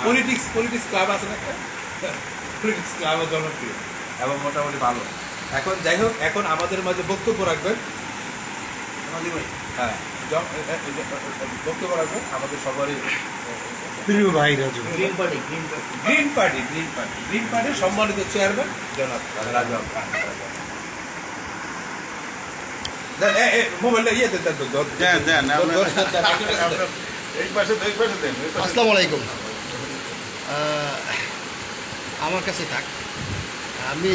Politics club আছে না, politics ক্লাবের জনপ্রিয় এবং মোটামুটি ভালো। এখন যাই হোক, এখন আমাদের মাঝে বক্তব্য রাখবেন, হ্যাঁ বক্তব্য রাখবেন আমাদের সবারই প্রিয় ভাইরা, গ্রিন পার্টির সম্মানিত চেয়ারম্যান জনাব রাজু খান। আসসালামু আলাইকুম। আমার কাছে থাক, আমি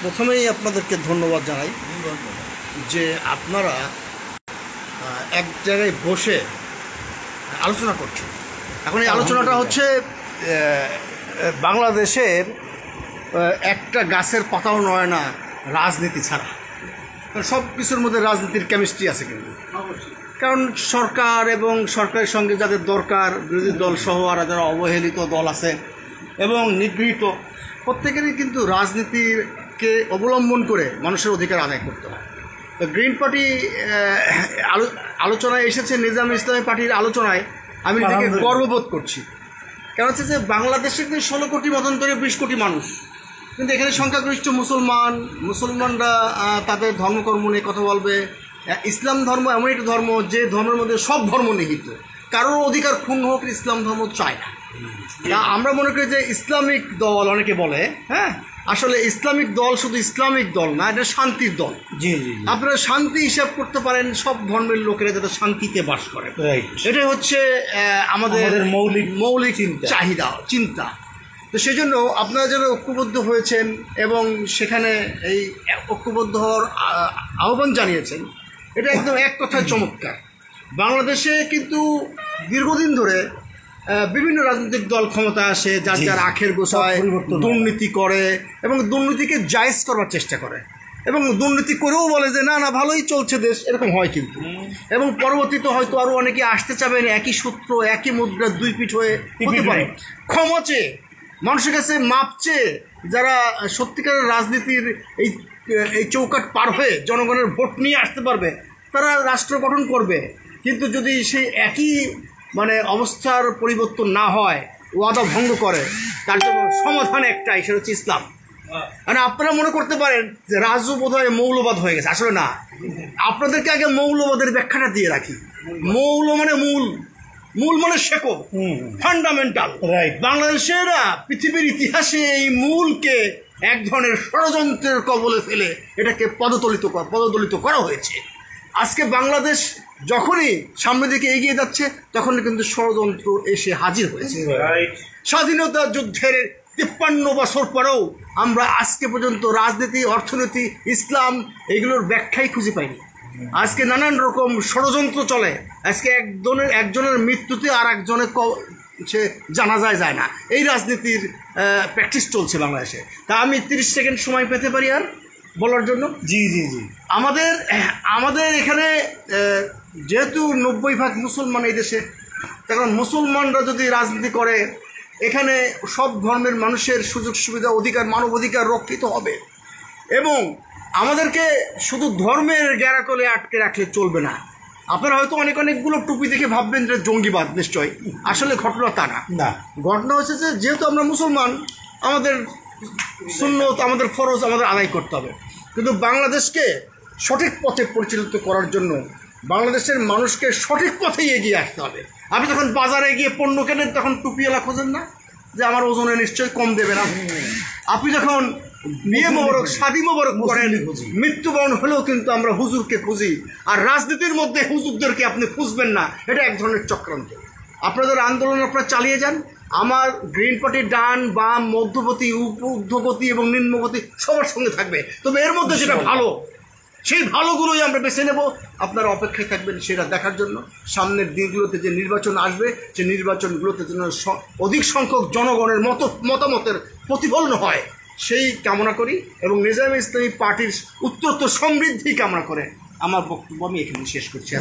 প্রথমেই আপনাদেরকে ধন্যবাদ জানাই যে আপনারা এক জায়গায় বসে আলোচনা করছেন। এখন এই আলোচনাটা হচ্ছে বাংলাদেশের একটা গাছের পাতাও নয় না রাজনীতি ছাড়া। সব কিছুর মধ্যে রাজনীতির কেমিস্ট্রি আছে কিন্তু, কারণ সরকার এবং সরকারের সঙ্গে যাদের দরকার, বিরোধী দল সহ আর যারা অবহেলিত দল আছে এবং নিগৃহীত, প্রত্যেকেরই কিন্তু রাজনীতিকে অবলম্বন করে মানুষের অধিকার আদায় করতে হয়। তো গ্রিন পার্টি আলোচনায় এসেছে, নিজামী ইসলামী পার্টির আলোচনায় আমি নিজেকে গর্ববোধ করছি। কারণ হচ্ছে যে বাংলাদেশে কিন্তু 16 কোটি মতান্তরে 20 কোটি মানুষ, কিন্তু এখানে সংখ্যাগরিষ্ঠ মুসলমানরা তাদের ধর্মকর্ম নিয়ে কথা বলবে। ইসলাম ধর্ম এমন একটা ধর্ম যে ধর্মের মধ্যে সব ধর্ম নিহিত, কারোর অধিকার ক্ষুণ্ণ হোক ইসলাম ধর্ম চায় না। তা আমরা মনে করি যে ইসলামিক দল অনেকে বলে, হ্যাঁ আসলে ইসলামিক দল শুধু ইসলামিক দল না, এটা শান্তির দল। জি জি, আপনারা শান্তি হিসাব করতে পারেন সব ধর্মের লোকেরা যাতে শান্তিতে বাস করে, এটাই হচ্ছে আমাদের মৌলিক চাহিদা, চিন্তা। তো সেই জন্য আপনারা যারা ঐক্যবদ্ধ হয়েছেন এবং সেখানে এই ঐক্যবদ্ধ হওয়ার আহ্বান জানিয়েছেন, এটা একদম এক কথায় চমৎকার। বাংলাদেশে কিন্তু দীর্ঘদিন ধরে বিভিন্ন রাজনৈতিক দল ক্ষমতা আসে, যার যার আখের গোছায় দুর্নীতি করে এবং দুর্নীতিকে জায়েজ করবার চেষ্টা করে এবং দুর্নীতি করেও বলে যে না না ভালোই চলছে দেশ, এরকম হয় কিন্তু। এবং পরবর্তীতে হয়তো আরও অনেকে আসতে চাবেন একই সূত্র একই মুদ্রা দুই পিঠ হয়ে হতে পারে, ক্ষমা চেয়ে মানুষের কাছে মাপ চেয়ে যারা সত্যিকারের রাজনীতির এই চৌকাট পার হয়ে জনগণের ভোট নিয়ে আসতে পারবে, তারা রাষ্ট্র গঠন করবে। কিন্তু যদি সেই একই অবস্থার পরিবর্তন না হয়, ওয়াদা ভঙ্গ করে, তার জন্য সমাধান একটাই, সেটা হচ্ছে ইসলাম। মানে আপনারা মনে করতে পারেন যে রাজু বোধহয় মৌলবাদ হয়ে গেছে, আসলে না। আপনাদেরকে আগে মৌলবাদের ব্যাখ্যাটা দিয়ে রাখি। মৌল মানে মূল মানে শেকড়, ফান্ডামেন্টাল। বাংলাদেশের পৃথিবীর ইতিহাসে এই মূলকে এক ধরনের ষড়যন্ত্রের কবলে ফেলে এটাকে পদদলিত করা হয়েছে। আজকে বাংলাদেশ যখনই সামনের দিকে এগিয়ে যাচ্ছে তখনই কিন্তু ষড়যন্ত্র এসে হাজির হয়েছে। স্বাধীনতা যুদ্ধের 53 বছর পরেও আমরা আজকে পর্যন্ত রাজনীতি, অর্থনীতি, ইসলাম এগুলোর ব্যাখ্যাই খুঁজে পাইনি। আজকে নানান রকম ষড়যন্ত্র চলে। আজকে একজনের মৃত্যুতে আর একজনের সে জানাজায় যায় না, এই রাজনীতির প্র্যাকটিস চলছে বাংলাদেশে। তা আমি 30 সেকেন্ড সময় পেতে পারি আর বলার জন্য? জি জি জি। আমাদের এখানে যেহেতু 90% মুসলমান এই দেশে, কারণ মুসলমানরা যদি রাজনীতি করে এখানে সব ধর্মের মানুষের সুযোগ সুবিধা, অধিকার, মানব অধিকার রক্ষিত হবে। এবং আমাদেরকে শুধু ধর্মের গ্যারাকলে আটকে রাখলে চলবে না। আপনারা হয়তো অনেকগুলো টুপি দেখে ভাববেন যে জঙ্গিবাদ, নিশ্চয় আসলে ঘটনা তা না। ঘটনা হচ্ছে যে যেহেতু আমরা মুসলমান, আমাদের সুন্নত, আমাদের ফরজ আমাদের আদায় করতে হবে। কিন্তু বাংলাদেশকে সঠিক পথে পরিচালিত করার জন্য বাংলাদেশের মানুষকে সঠিক পথেই এগিয়ে আসতে হবে। আপনি যখন বাজারে গিয়ে পণ্য কেনেন তখন টুপিওয়ালা খোঁজেন না যে আমার ওজনে নিশ্চয়ই কম দেবে না। আপনি যখন বিয়ে মোবারক, শাদী মোবারক করেন, মৃত্যুবরণ হলেও কিন্তু আমরা হুজুরকে খুঁজি। আর রাজনীতির মধ্যে হুজুরদেরকে আপনি খুঁজবেন না, এটা এক ধরনের চক্রান্ত। আপনাদের আন্দোলন আপনারা চালিয়ে যান। আমার গ্রিন পার্টি ডান বাম মধ্যপতি ঊর্ধ্বগতি এবং নিম্নগতি সবার সঙ্গে থাকবে। তবে এর মধ্যে যেটা ভালো, সেই ভালোগুলোই আমরা বেছে নেব। আপনারা অপেক্ষায় থাকবেন সেটা দেখার জন্য। সামনের দিনগুলোতে যে নির্বাচন আসবে, সেই নির্বাচনগুলোতে যেন অধিক সংখ্যক জনগণের মতামতের প্রতিফলন হয়, সেই কামনা করি এবং নিজামী ইসলামী পার্টির উত্তরোত্তর সমৃদ্ধি কামনা করে আমার বক্তব্য আমি এখানে শেষ করছি।